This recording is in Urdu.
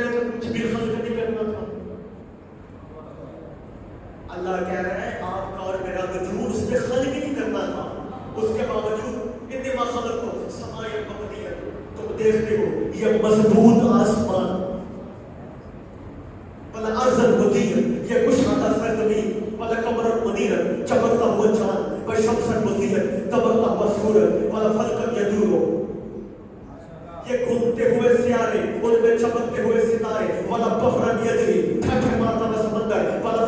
میں نے تو کچھ بھی خلق نہیں کرنا تھا. اللہ کہہ رہا ہے آپ کا اور میرا وجود اس نے خلق نہیں کرنا تھا. اس کے باوجود انما خلق سماء مبنیہ، تم دیکھتے ہو یہ مضبوط آسمان، ولا ارض مدیر، یہ کشادہ سرزمین، ولا قمر منیر، چمکتا ہوا چاند، والشمس مدیر، دبکتا ہوا سورج، ولا فلک یدور، یہ گھومتے ہوئے سیارے، ان میں چمکتے ہوئے ستارے، ولا بحر یجری، ٹھٹھے مارتا ہوا سمندر، ولا